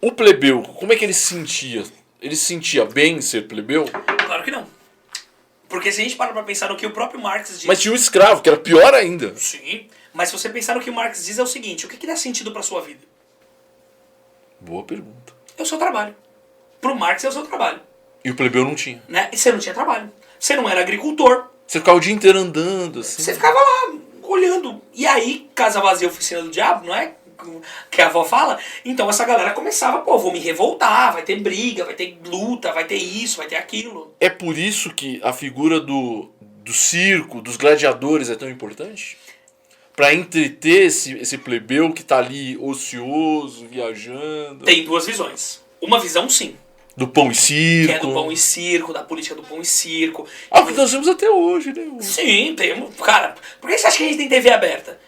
O plebeu, como é que ele se sentia? Ele se sentia bem em ser plebeu? Claro que não. Porque se a gente para pra pensar no que o próprio Marx diz... Mas tinha um escravo, que era pior ainda. Sim, mas se você pensar no que o Marx diz é o seguinte, o que dá sentido pra sua vida? Boa pergunta. É o seu trabalho. Pro Marx é o seu trabalho. E o plebeu não tinha. Né? E você não tinha trabalho. Você não era agricultor. Você ficava o dia inteiro andando, assim. Você ficava lá, olhando. E aí, casa vazia, oficina do diabo, não é? Que a avó fala. Então essa galera começava, pô, vou me revoltar, vai ter briga, vai ter luta, vai ter isso, vai ter aquilo. É por isso que a figura do circo, dos gladiadores é tão importante? Pra entreter esse plebeu que tá ali ocioso, viajando. Tem duas visões. Uma visão, sim. Do pão e circo. Que é do pão e circo, da política do pão e circo. Ah, o que nós temos até hoje, né? Sim, temos. Cara, por que você acha que a gente tem TV aberta?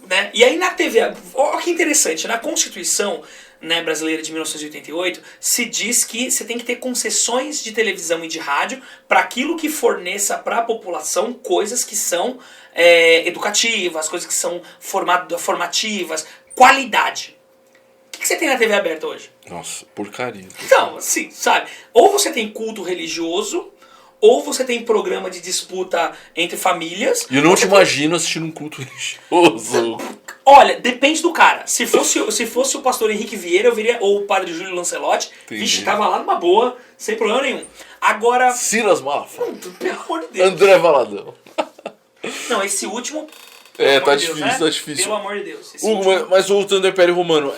Né? E aí na TV... Olha que interessante. Na Constituição, né, brasileira de 1988, se diz que você tem que ter concessões de televisão e de rádio para aquilo que forneça para a população coisas que são educativas, coisas que são formativas, qualidade. O que você tem na TV aberta hoje? Nossa, porcaria. Então, assim, sabe? Ou você tem culto religioso, ou você tem programa de disputa entre famílias. E eu não te imagino assistindo um culto religioso. Olha, depende do cara. Se fosse o pastor Henrique Vieira, eu viria, ou o padre Júlio Lancelotti, vixe, tava lá numa boa, sem problema nenhum. Agora... Silas Malafaia. Pelo amor de Deus. André Valadão. Não, esse último... Tá difícil, né? Tá difícil. Pelo amor de Deus. Mas voltando ao Império Romano,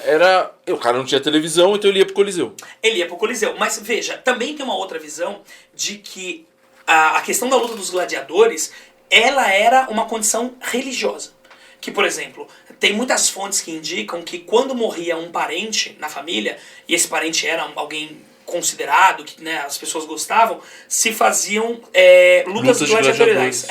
o cara não tinha televisão, então ele ia pro Coliseu. Ele ia pro Coliseu. Mas veja, também tem uma outra visão de que a questão da luta dos gladiadores, ela era uma condição religiosa. Que, por exemplo, tem muitas fontes que indicam que quando morria um parente na família, e esse parente era alguém considerado, que, né, as pessoas gostavam, se faziam lutas gladiatoriais.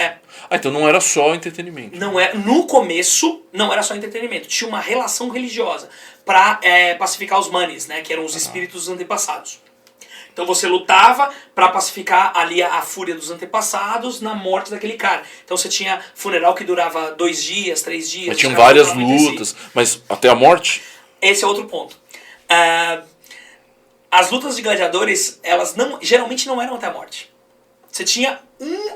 Então não era só entretenimento. Não é, no começo, não era só entretenimento. Tinha uma relação religiosa para pacificar os manes, né, que eram os espíritos dos antepassados. Então você lutava para pacificar ali a fúria dos antepassados na morte daquele cara. Então você tinha funeral que durava 2 dias, 3 dias. Mas tinham várias lutas, mas até a morte? Esse é outro ponto. As lutas de gladiadores, elas geralmente não eram até a morte. Você tinha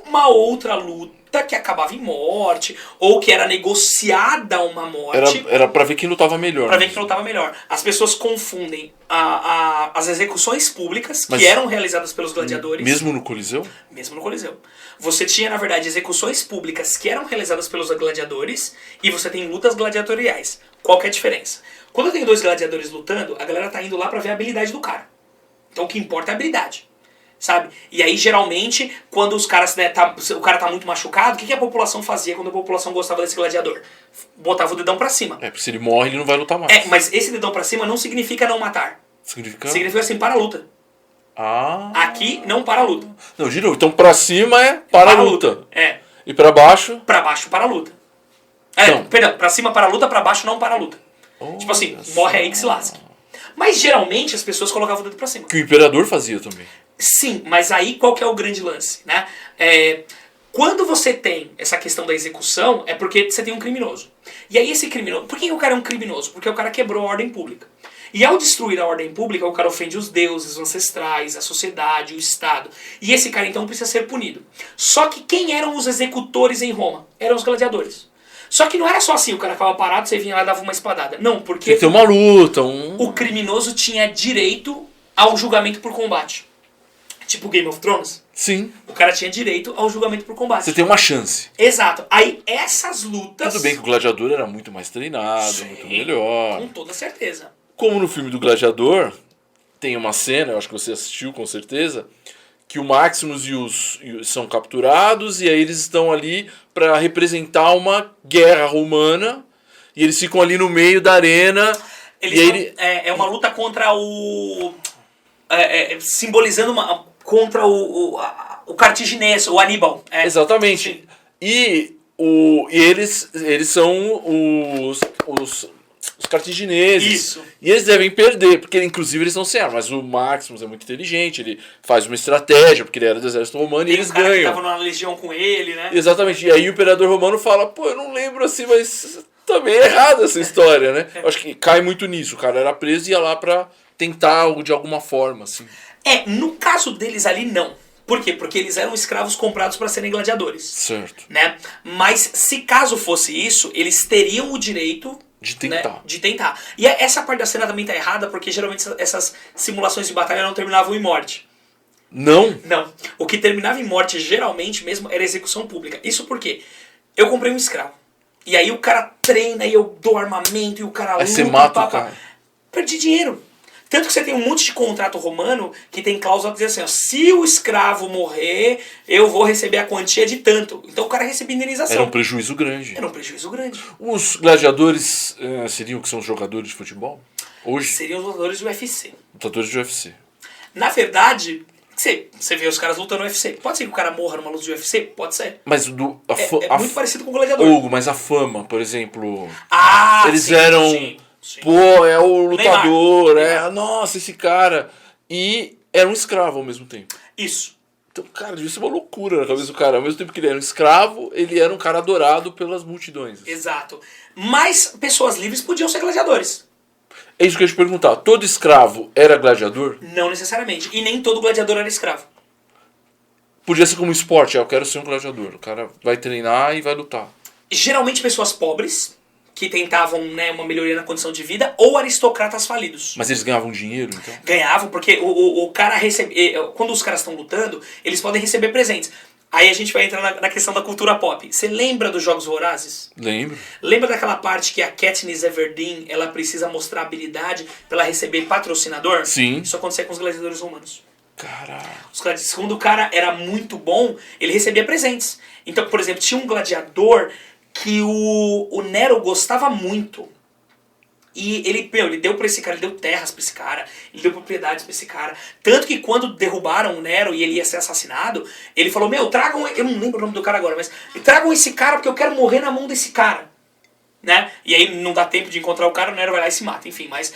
uma outra luta que acabava em morte, ou que era negociada uma morte. Era pra ver quem lutava melhor. Pra ver quem lutava melhor. As pessoas confundem as execuções públicas, que eram realizadas pelos gladiadores. Mesmo no Coliseu? Mesmo no Coliseu. Você tinha, na verdade, execuções públicas que eram realizadas pelos gladiadores, e você tem lutas gladiatoriais. Qual que é a diferença? Quando eu tenho 2 gladiadores lutando, a galera tá indo lá pra ver a habilidade do cara. Então o que importa é a habilidade. Sabe? E aí, geralmente, quando os caras, né, o cara tá muito machucado, o que a população fazia quando a população gostava desse gladiador? Botava o dedão pra cima. Porque se ele morre, ele não vai lutar mais. Mas esse dedão pra cima não significa não matar. Significa assim, para a luta. Aqui, não para a luta. Não, de novo. Então, pra cima é para a luta. E pra baixo? Pra baixo, para a luta. Perdão, pra cima para a luta, pra baixo não para a luta. Tipo assim, morre aí que se lasca. Mas, geralmente, as pessoas colocavam o dedo pra cima. Que o imperador fazia também. Sim, mas aí qual que é o grande lance, né? Quando você tem essa questão da execução, é porque você tem um criminoso. E aí esse criminoso... Por que o cara é um criminoso? Porque o cara quebrou a ordem pública. E ao destruir a ordem pública, o cara ofende os deuses, os ancestrais, a sociedade, o Estado. E esse cara então precisa ser punido. Só que quem eram os executores em Roma? Eram os gladiadores. Só que não era só assim, o cara ficava parado, você vinha lá e dava uma espadada. Não, porque... Tem que ter uma luta, O criminoso tinha direito ao julgamento por combate. Tipo Game of Thrones? Sim. O cara tinha direito ao julgamento por combate. Você tem uma chance. Exato. Aí essas lutas... Tudo bem que o gladiador era muito mais treinado, sim, muito melhor. Com toda certeza. Como no filme do Gladiador, tem uma cena, eu acho que você assistiu com certeza, que o Maximus e os são capturados e aí eles estão ali para representar uma guerra romana e eles ficam ali no meio da arena. É uma luta contra o... simbolizando contra o Cartaginês, o Aníbal. Exatamente. Sim. E eles são os cartagineses. Isso. E eles devem perder, porque inclusive eles não se armam. Mas o Maximus é muito inteligente, ele faz uma estratégia, porque ele era do exército romano e eles ganham. Que tava numa legião com ele, né? Exatamente. E aí o imperador romano fala, eu não lembro assim, mas Também é errado essa história, né? Eu acho que cai muito nisso. O cara era preso e ia lá pra tentar algo de alguma forma, assim. No caso deles ali, não. Por quê? Porque eles eram escravos comprados para serem gladiadores. Certo. Né? Mas se caso fosse isso, eles teriam o direito de tentar. Né, de tentar. E essa parte da cena também tá errada, porque geralmente essas simulações de batalha não terminavam em morte. Não? Não. O que terminava em morte, geralmente mesmo, era execução pública. Isso porque eu comprei um escravo. E aí o cara treina, e eu dou armamento, e o cara luta. Aí você mata o cara. Perdi dinheiro. Tanto que você tem um monte de contrato romano que tem cláusula que diz assim, ó, se o escravo morrer, eu vou receber a quantia de tanto. Então o cara recebia indenização. Era um prejuízo grande. Era um prejuízo grande. Os gladiadores seriam o que são os jogadores de futebol? Hoje? Seriam os lutadores do UFC. Lutadores de UFC. Na verdade, você vê os caras lutando no UFC. Pode ser que o cara morra numa luta de UFC? Pode ser. Mas é muito parecido com o gladiador. Hugo, mas a fama, por exemplo... eles sim, eram... Sim. Pô, é o lutador, Neymar. nossa, esse cara. E era um escravo ao mesmo tempo. Isso. Então, cara, devia ser uma loucura na cabeça do cara. Ao mesmo tempo que ele era um escravo, ele era um cara adorado pelas multidões. Exato. Mas pessoas livres podiam ser gladiadores. É isso que eu ia te perguntar. Todo escravo era gladiador? Não necessariamente. E nem todo gladiador era escravo. Podia ser como esporte, eu quero ser um gladiador. O cara vai treinar e vai lutar. Geralmente pessoas pobres, que tentavam, né, uma melhoria na condição de vida, ou aristocratas falidos. Mas eles ganhavam dinheiro, então? Ganhavam, porque o cara recebe... Quando os caras estão lutando, eles podem receber presentes. Aí a gente vai entrar na questão da cultura pop. Você lembra dos Jogos Vorazes? Lembro. Lembra daquela parte que a Katniss Everdeen, ela precisa mostrar habilidade pra ela receber patrocinador? Sim. Isso acontecia com os gladiadores romanos. Caralho. Quando o cara era muito bom, ele recebia presentes. Então, por exemplo, tinha um gladiador que o Nero gostava muito. E ele deu pra esse cara, ele deu terras pra esse cara, ele deu propriedades pra esse cara. Tanto que quando derrubaram o Nero e ele ia ser assassinado, ele falou, tragam, eu não lembro o nome do cara agora, mas tragam esse cara porque eu quero morrer na mão desse cara. Né? E aí não dá tempo de encontrar o cara, o Nero vai lá e se mata, enfim, mas...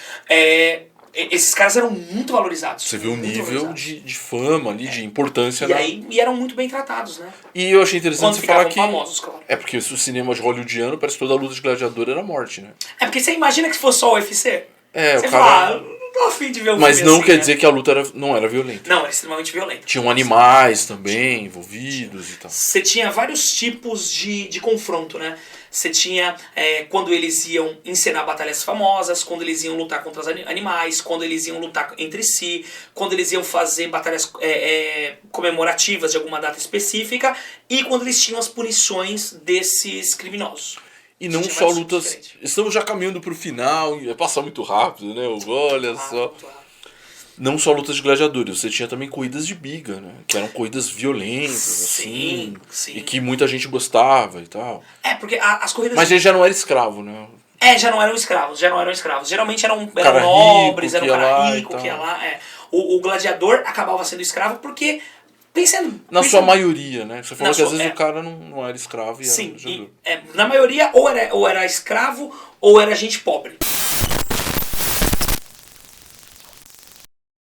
esses caras eram muito valorizados. Você vê o nível de fama ali, de importância. E eram muito bem tratados, né? E eu achei interessante você falar que... famosos, claro. É porque o cinema de hollywoodiano parece que toda a luta de gladiador era morte, né? É porque você imagina que se fosse só o UFC? o Você cara... fala, não tô afim de ver um Mas filme não assim, quer né? dizer que a luta não era violenta. Não, era extremamente violenta. Tinham animais também envolvidos e tal. Você tinha vários tipos de confronto, né? Você tinha quando eles iam encenar batalhas famosas, quando eles iam lutar contra os animais, quando eles iam lutar entre si, quando eles iam fazer batalhas comemorativas de alguma data específica e quando eles tinham as punições desses criminosos. E não só lutas... Estamos já caminhando pro final, vai passar muito rápido, né? Olha só... Não só lutas de gladiadores, você tinha também corridas de biga, né? Que eram corridas violentas, sim, assim. Sim. E que muita gente gostava e tal. Porque as corridas... Mas ele já não era escravo, né? Já não eram escravos. Geralmente eram cara nobres, rico, era um cara e rico tal. que ia lá. O gladiador acabava sendo escravo porque... Sua maioria, né? Você falou que às vezes o cara não era escravo e sim, era gladiador. Na maioria ou era escravo ou era gente pobre.